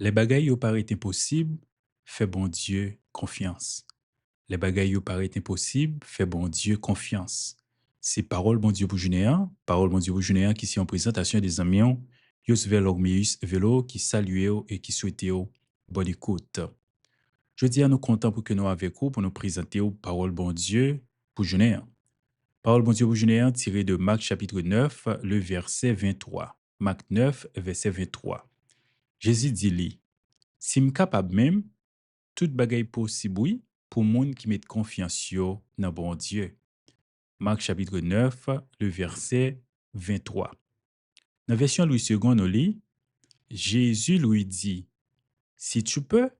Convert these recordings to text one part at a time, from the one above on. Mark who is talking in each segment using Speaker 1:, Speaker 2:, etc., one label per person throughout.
Speaker 1: Les bagailles yo paraît impossible, fais bon Dieu confiance. Les bagailles yo paraît impossible, fais bon Dieu confiance. C'est parole bon Dieu pour Junéen, parole bon Dieu pour Junéen qui c'est en présentation des amis, Yosvel Ormeus Velo qui salue et qui souhaite bonne écoute. Je dis à nous content pour que nous avec vous pour nous présenter parole bon Dieu pour Junéen. Parole bon Dieu pour Junéen tirée de Marc chapitre 9, le verset 23. Marc 9, verset 23. Jésus dit, si m capable même, toute bagaille possible oui, pour moun qui met confiance yo dans bon Dieu. Marc chapitre 9, le verset 23. Dans la version Louis II, on lit, Jésus lui dit, si tu peux,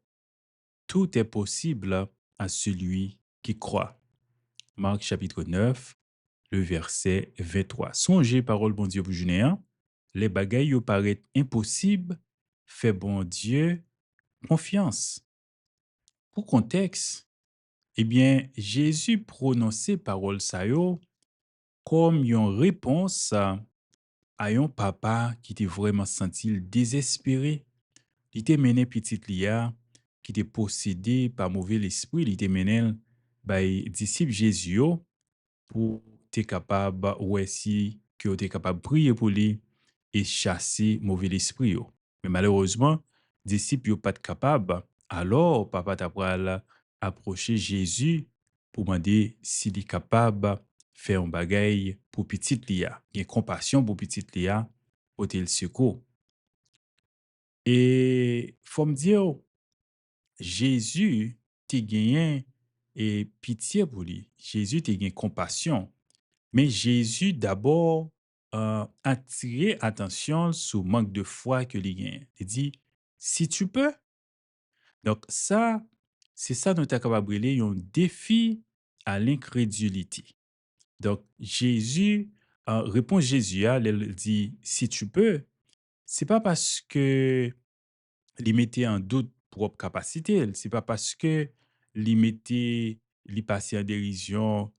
Speaker 1: tout est possible à celui qui croit. Marc chapitre 9, le verset 23. Songez parole bon Dieu pour Junéen, les bagailles yo paraît impossibles, fait bon Dieu confiance. Pour contexte, eh bien, Jésus prononçait parole sa yo comme une réponse à un papa qui était vraiment senti désespéré. Il était mené petite lia qui était possédé par mauvais esprit, il était mené par disciple Jésus yo, pour être capable ouais si que était capable de prier pour lui et chasser mauvais esprit yo. Mais malheureusement, disciples yo pas de capable. Alors papa t'a pral approcher Jésus pour demander s'il est capable de faire un bagay pour petite lia. Il y a compassion pour petite lia pour te le secours. Et faut me dire Jésus t'a gagné et pitié pour lui. Jésus t'a gagné compassion. Mais Jésus, d'abord, attiré attention sur le manque de foi que il gagne. Il dit, si tu peux. Donc, ça, c'est ça nous sommes capables de brûler, un défi à l'incrédulité. Donc, Jésus, répond Jésus, il dit, si tu peux, c'est pas parce que il mettait en doute propre capacité, c'est pas parce que il mettait, il passait en dérision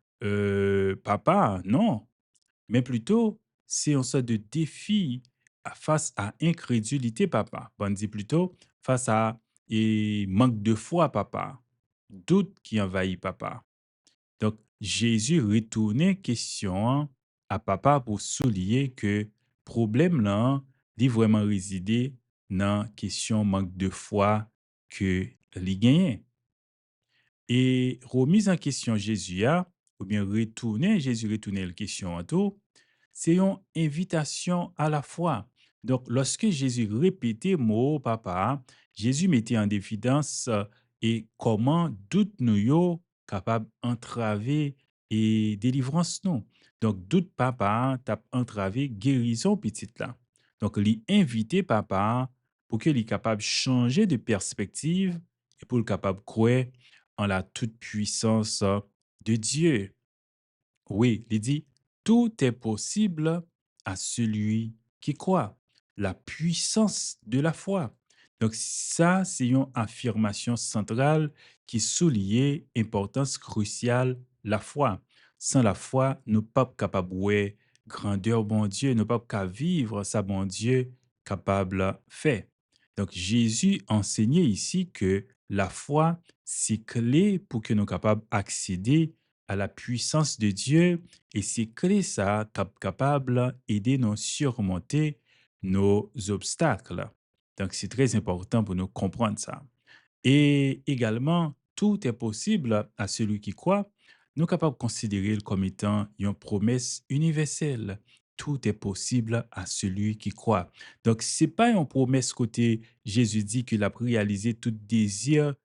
Speaker 1: papa, non, mais plutôt, c'est une sorte de défi face à incrédulité, papa. On dit plutôt face à manque de foi, papa. Doute qui envahit papa. Donc, Jésus retournait question à papa pour souligner que problème là, il vraiment résidé dans question manque de foi que li gagnait. Et remise en question Jésus a, ou bien retourner, Jésus retourner la question en tout, c'est une invitation à la foi. Donc, lorsque Jésus répétait mot papa, Jésus mettait en évidence et comment doute nous yo capable entraver et délivrance nous. Donc, doute papa t'a entravé guérison petite là. Donc, lui inviter papa pour qu'il soit capable de changer de perspective et pour le capable de croire en la toute puissance de Dieu. Oui, il dit, tout est possible à celui qui croit. La puissance de la foi. Donc ça, c'est une affirmation centrale qui souligne l'importance cruciale de la foi. Sans la foi, nous ne sommes pas capables de voir grandeur bon Dieu, nous ne sommes pas capables de vivre ça bon Dieu capable de faire. Donc Jésus enseignait ici que la foi, c'est clé pour que nous soyons capables d'accéder à la puissance de Dieu et c'est clé ça capable d'aider nous surmonter nos obstacles. Donc c'est très important pour nous comprendre ça. Et également, tout est possible à celui qui croit. Nous sommes capables de considérer comme étant une promesse universelle. Tout est possible à celui qui croit. Donc, ce n'est pas une promesse côté Jésus dit qu'il a réalisé tout désir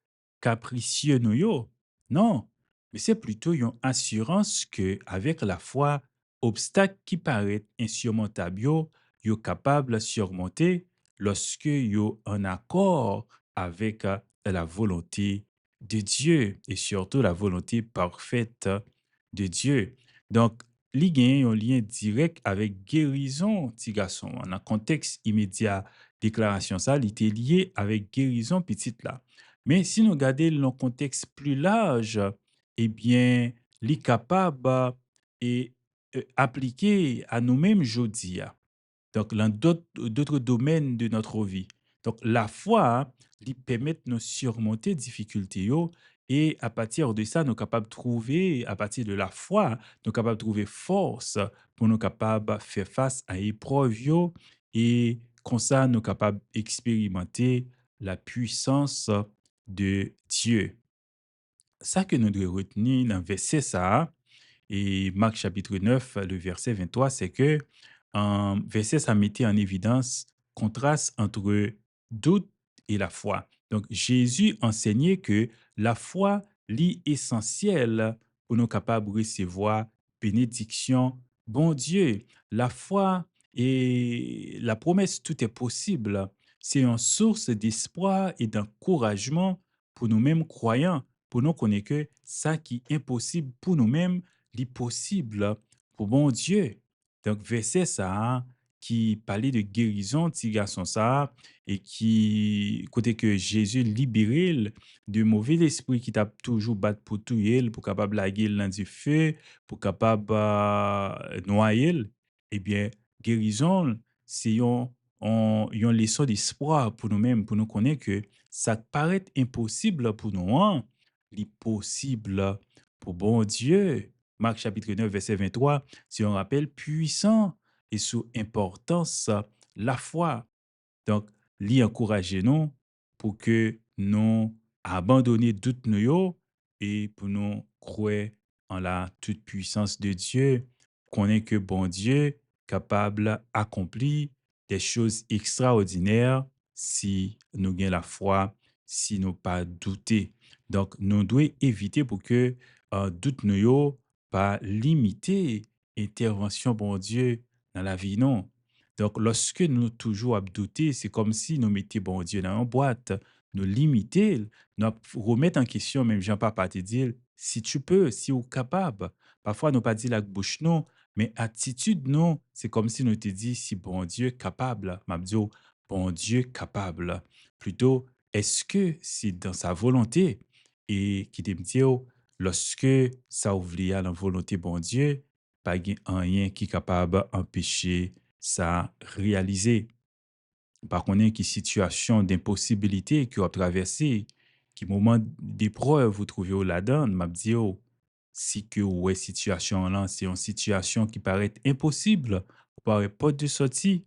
Speaker 1: capricieux nous yo. Non, mais c'est plutôt une assurance que avec la foi, obstacle qui paraît insurmontable, yo capable de surmonter lorsque yo en accord avec la volonté de Dieu et surtout la volonté parfaite de Dieu. Donc, li gen un lien direct avec guérison, petit garçon. En un contexte immédiat, déclaration ça, il était lié avec guérison petite là. Mais si nous regardons le contexte plus large, eh bien, li capable et appliquer à nous-mêmes aujourd'hui. Donc, dans d'autres domaines de notre vie. Donc la foi, lui permet de nous surmonter difficultés yo et à partir de ça, nous capables de trouver à partir de la foi, nous capables de trouver force pour nous capables faire face à épreuve yo et comme ça, nous capables d'expérimenter la puissance de Dieu. Ça que nous devons retenir dans le verset ça, et Marc chapitre 9, le verset 23, c'est que verset ça mettait en évidence contraste entre doute et la foi. Donc Jésus enseignait que la foi est essentielle pour nous capables de recevoir bénédiction. Bon Dieu, la foi et la promesse, tout est possible. C'est une source d'espoir et d'encouragement pour nous-mêmes croyants, pour nous connaître que ça qui est impossible pour nous-mêmes, l'impossible pour bon Dieu. Donc, verset ça, qui parlait de guérison, petit garçon ça, et qui, côté que Jésus libérait de mauvais esprit qui t'a toujours battu pour tout pour capable laguer dans du feu, pour capable noyer, eh bien, guérison, c'est une leçon d'espoir pour nous-mêmes, pour nous connaître que ça paraît impossible pour nous, hein, l'impossible pour bon Dieu. Marc chapitre 9, verset 23, c'est un rappel puissant et sous importance la foi. Donc, li encourager nous pour que nous abandonner doute nous yo et pour nous croire en la toute puissance de Dieu, qu'on est que bon Dieu capable d'accomplir des choses extraordinaires si nous gagnons la foi, si nous pas douter. Donc, nous devons éviter pour que doute nous yo pas limiter intervention bon Dieu dans la vie non. Donc, lorsque nous toujours à douter, c'est comme si nous mettions bon Dieu dans une boîte, nous limiter, nous remettre en question, même Jean-Papa te dire, si tu peux, si tu es capable. Parfois, nous pas dire la bouche non, mais attitude non, c'est comme si nous te dit, si bon Dieu capable, m'a dit, oh, bon Dieu capable. Plutôt, est-ce que c'est dans sa volonté et qui te dit, oh, lorsque ça ouvre à la volonté bon Dieu, pas gen rien qui est capable d'empêcher ça réaliser. Par contre, qui situation d'impossibilité que vous traversé, qui moment d'épreuve vous trouvez au là-dedans, m'a dit, oh, si que ouais situation là, c'est une situation qui paraît impossible, ou paraît pas de sortie,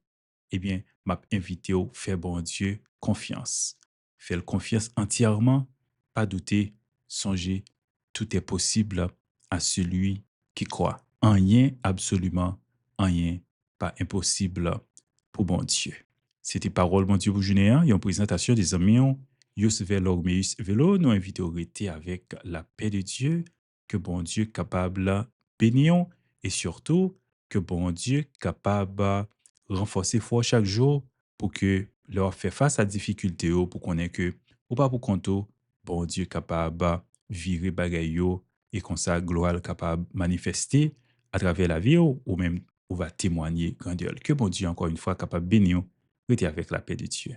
Speaker 1: eh bien, m'a invité au faire bon Dieu confiance. Faire confiance entièrement, pas douter, songer, tout est possible à celui qui croit. Rien, absolument rien, pas impossible pour bon Dieu. C'était Parole Mon Dieu pour Junéen, une présentation des amis, Yosef Lormeus Vélo, nous invitons à rester avec la paix de Dieu, que bon Dieu capable bénir et surtout que bon Dieu capable renforcer foi chaque jour pour que leur faire face à des difficultés, pour qu'on ait que, ou pas pour compte, bon Dieu capable virer bagaille yo, et comme ça, gloire capable manifester à travers la vie ou même ou va témoigner grandeur. Que bon Dieu, encore une fois, capable de bénir, restez avec la paix de Dieu.